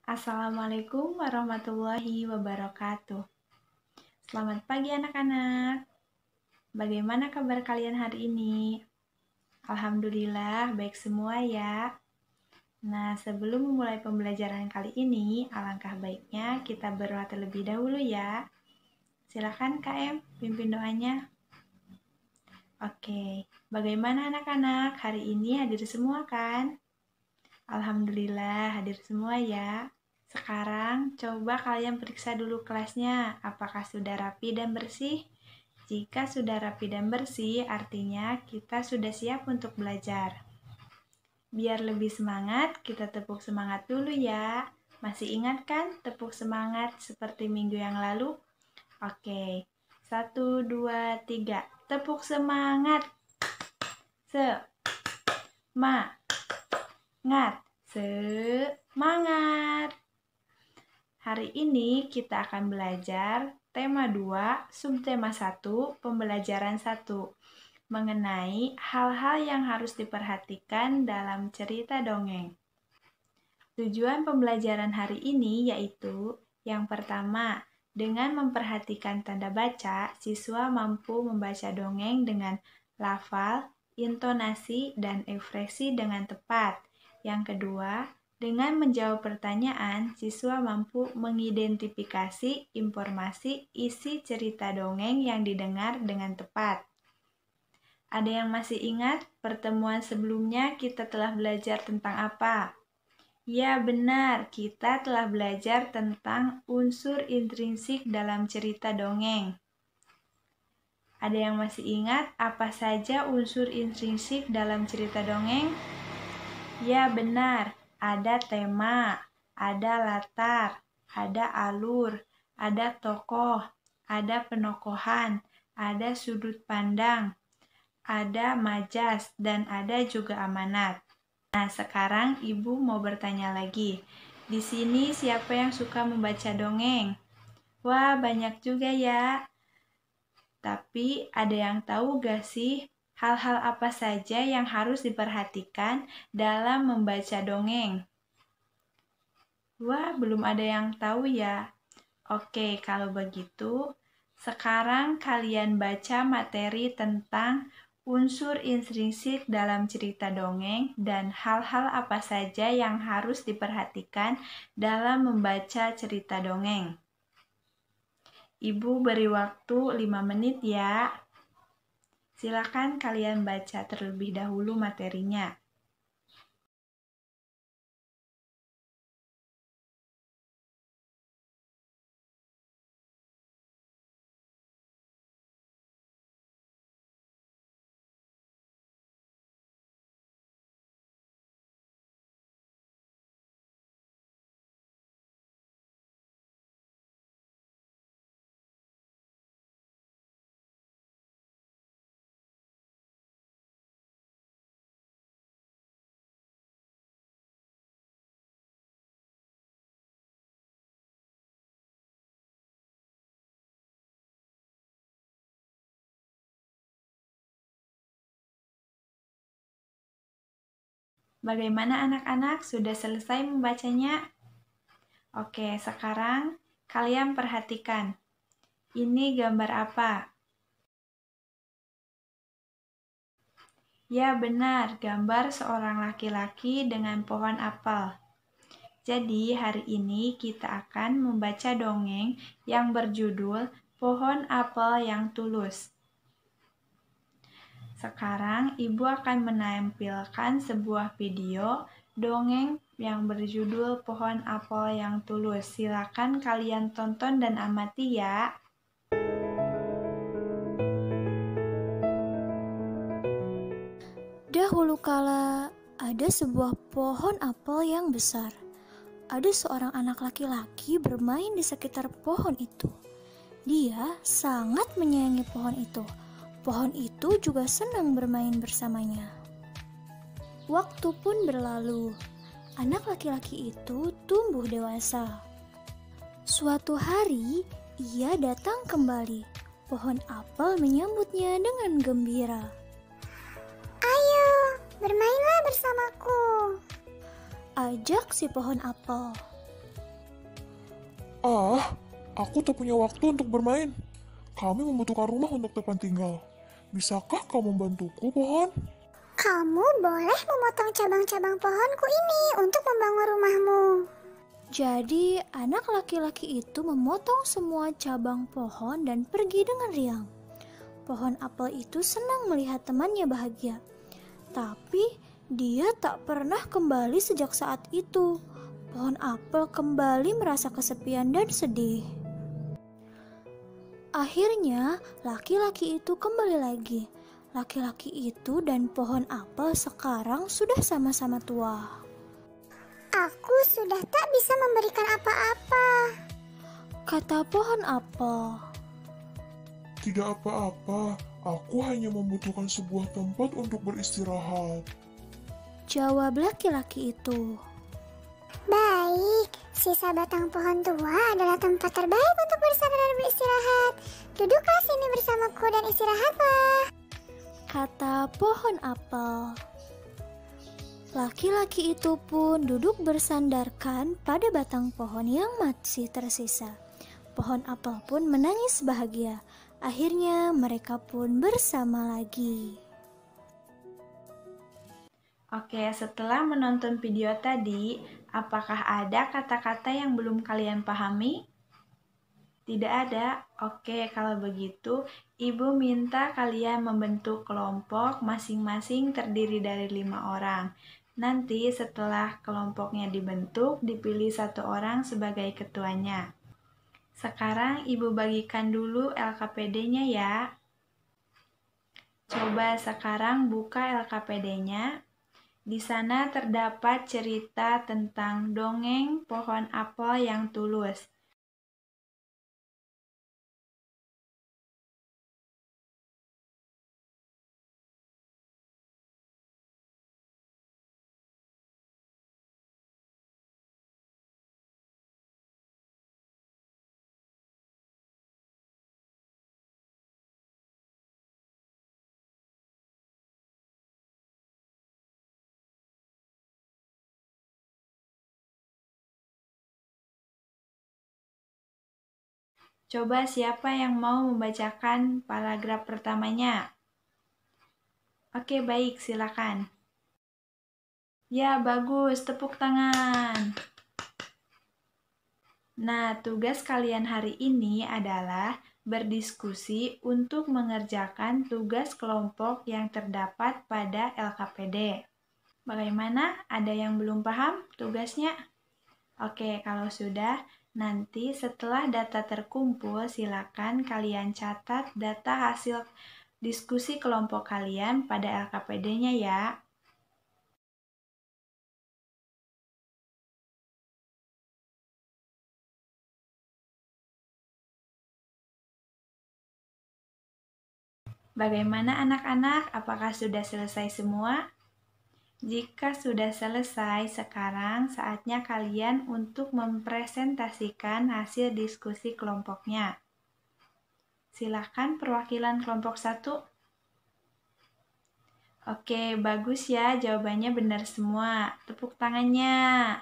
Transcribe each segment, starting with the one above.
Assalamualaikum warahmatullahi wabarakatuh. Selamat pagi anak-anak. Bagaimana kabar kalian hari ini? Alhamdulillah baik semua ya. Nah, sebelum memulai pembelajaran kali ini, alangkah baiknya kita berdoa terlebih dahulu ya. Silakan KM, pimpin doanya. Oke, bagaimana anak-anak? Hari ini hadir semua kan? Alhamdulillah hadir semua ya. Sekarang coba kalian periksa dulu kelasnya, apakah sudah rapi dan bersih? Jika sudah rapi dan bersih, artinya kita sudah siap untuk belajar. Biar lebih semangat, kita tepuk semangat dulu ya. Masih ingat kan tepuk semangat seperti minggu yang lalu? Oke, 1, 2, 3. Tepuk semangat. Semangat. Hari ini kita akan belajar tema 2, subtema 1, pembelajaran 1, mengenai hal-hal yang harus diperhatikan dalam cerita dongeng. Tujuan pembelajaran hari ini yaitu yang pertama, dengan memperhatikan tanda baca, siswa mampu membaca dongeng dengan lafal, intonasi, dan ekspresi dengan tepat. Yang kedua, dengan menjawab pertanyaan, siswa mampu mengidentifikasi informasi isi cerita dongeng yang didengar dengan tepat. Ada yang masih ingat pertemuan sebelumnya kita telah belajar tentang apa? Ya benar, kita telah belajar tentang unsur intrinsik dalam cerita dongeng. Ada yang masih ingat apa saja unsur intrinsik dalam cerita dongeng? Ya benar, ada tema, ada latar, ada alur, ada tokoh, ada penokohan, ada sudut pandang, ada majas, dan ada juga amanat. Nah, sekarang Ibu mau bertanya lagi. Di sini siapa yang suka membaca dongeng? Wah, banyak juga ya. Tapi ada yang tahu gak sih hal-hal apa saja yang harus diperhatikan dalam membaca dongeng? Wah, belum ada yang tahu ya. Oke, kalau begitu, sekarang kalian baca materi tentang unsur intrinsik dalam cerita dongeng dan hal-hal apa saja yang harus diperhatikan dalam membaca cerita dongeng. Ibu beri waktu 5 menit ya. Silakan kalian baca terlebih dahulu materinya. Bagaimana anak-anak? Sudah selesai membacanya? Oke, sekarang kalian perhatikan. Ini gambar apa? Ya benar, gambar seorang laki-laki dengan pohon apel. Jadi hari ini kita akan membaca dongeng yang berjudul Pohon Apel yang Tulus. Sekarang Ibu akan menampilkan sebuah video dongeng yang berjudul Pohon Apel yang Tulus. Silakan kalian tonton dan amati ya. Dahulu kala, ada sebuah pohon apel yang besar. Ada seorang anak laki-laki bermain di sekitar pohon itu. Dia sangat menyayangi pohon itu. Pohon itu juga senang bermain bersamanya. Waktu pun berlalu. Anak laki-laki itu tumbuh dewasa. Suatu hari, ia datang kembali. Pohon apel menyambutnya dengan gembira. Ayo, bermainlah bersamaku, ajak si pohon apel. Ah, aku tak punya waktu untuk bermain. Kami membutuhkan rumah untuk tempat tinggal. Bisakah kamu membantuku, pohon? Kamu boleh memotong cabang-cabang pohonku ini untuk membangun rumahmu. Jadi, anak laki-laki itu memotong semua cabang pohon dan pergi dengan riang. Pohon apel itu senang melihat temannya bahagia. Tapi, dia tak pernah kembali sejak saat itu. Pohon apel kembali merasa kesepian dan sedih. Akhirnya, laki-laki itu kembali lagi. Laki-laki itu dan pohon apel sekarang sudah sama-sama tua. Aku sudah tak bisa memberikan apa-apa. Kata pohon apel. Tidak apa-apa, aku hanya membutuhkan sebuah tempat untuk beristirahat. Jawab laki-laki itu. Baik, sisa batang pohon tua adalah tempat terbaik untuk bersandar dan beristirahat. Duduklah sini bersamaku dan istirahatlah. Kata pohon apel. Laki-laki itu pun duduk bersandarkan pada batang pohon yang masih tersisa. Pohon apel pun menangis bahagia. Akhirnya mereka pun bersama lagi. Oke, setelah menonton video tadi, apakah ada kata-kata yang belum kalian pahami? Tidak ada? Oke, kalau begitu, Ibu minta kalian membentuk kelompok masing-masing terdiri dari 5 orang. Nanti setelah kelompoknya dibentuk, dipilih 1 orang sebagai ketuanya. Sekarang Ibu bagikan dulu LKPD-nya ya. Coba sekarang buka LKPD-nya. Di sana terdapat cerita tentang dongeng pohon apel yang tulus. Coba siapa yang mau membacakan paragraf pertamanya? Oke, baik, silakan. Ya, bagus, tepuk tangan. Nah, tugas kalian hari ini adalah berdiskusi untuk mengerjakan tugas kelompok yang terdapat pada LKPD. Bagaimana? Ada yang belum paham tugasnya? Oke, kalau sudah, nanti setelah data terkumpul, silakan kalian catat data hasil diskusi kelompok kalian pada LKPD-nya ya. Bagaimana anak-anak? Apakah sudah selesai semua? Jika sudah selesai, sekarang saatnya kalian untuk mempresentasikan hasil diskusi kelompoknya. Silakan perwakilan kelompok 1. Oke, bagus ya, jawabannya benar semua. Tepuk tangannya.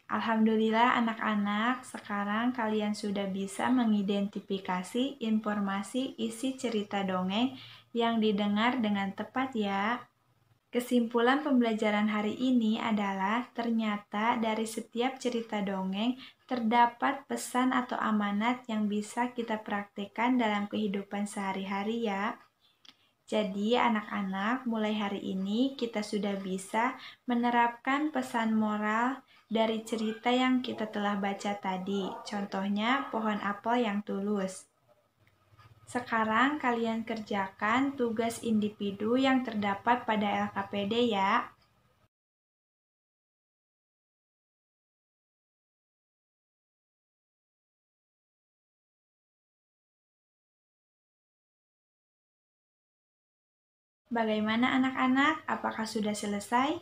Alhamdulillah anak-anak, sekarang kalian sudah bisa mengidentifikasi informasi isi cerita dongeng yang didengar dengan tepat ya. Kesimpulan pembelajaran hari ini adalah ternyata dari setiap cerita dongeng terdapat pesan atau amanat yang bisa kita praktekkan dalam kehidupan sehari-hari ya. Jadi anak-anak, mulai hari ini kita sudah bisa menerapkan pesan moral dari cerita yang kita telah baca tadi. Contohnya pohon apel yang tulus. Sekarang kalian kerjakan tugas individu yang terdapat pada LKPD ya. Bagaimana anak-anak? Apakah sudah selesai?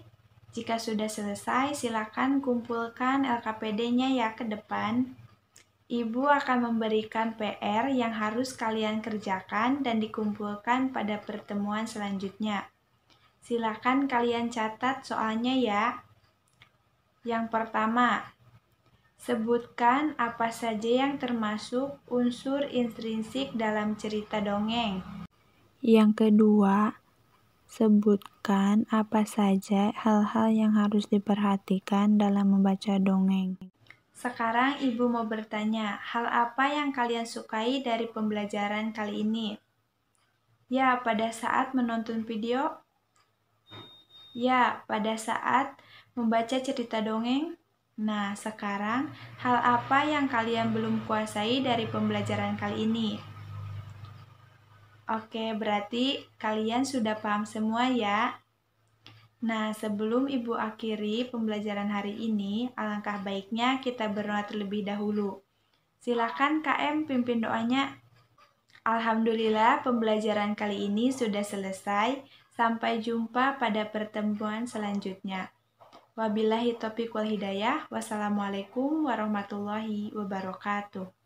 Jika sudah selesai, silakan kumpulkan LKPD-nya ya ke depan. Ibu akan memberikan PR yang harus kalian kerjakan dan dikumpulkan pada pertemuan selanjutnya. Silakan kalian catat soalnya ya. Yang pertama, Sebutkan apa saja yang termasuk unsur intrinsik dalam cerita dongeng. Yang kedua, sebutkan apa saja hal-hal yang harus diperhatikan dalam membaca dongeng. Sekarang Ibu mau bertanya, hal apa yang kalian sukai dari pembelajaran kali ini? Ya, pada saat menonton video? Ya, pada saat membaca cerita dongeng? Nah, sekarang hal apa yang kalian belum kuasai dari pembelajaran kali ini? Oke, berarti kalian sudah paham semua ya? Nah, sebelum Ibu akhiri pembelajaran hari ini, alangkah baiknya kita berdoa terlebih dahulu. Silakan KM pimpin doanya. Alhamdulillah, pembelajaran kali ini sudah selesai. Sampai jumpa pada pertemuan selanjutnya. Wabillahi taufiq wal hidayah. Wassalamualaikum warahmatullahi wabarakatuh.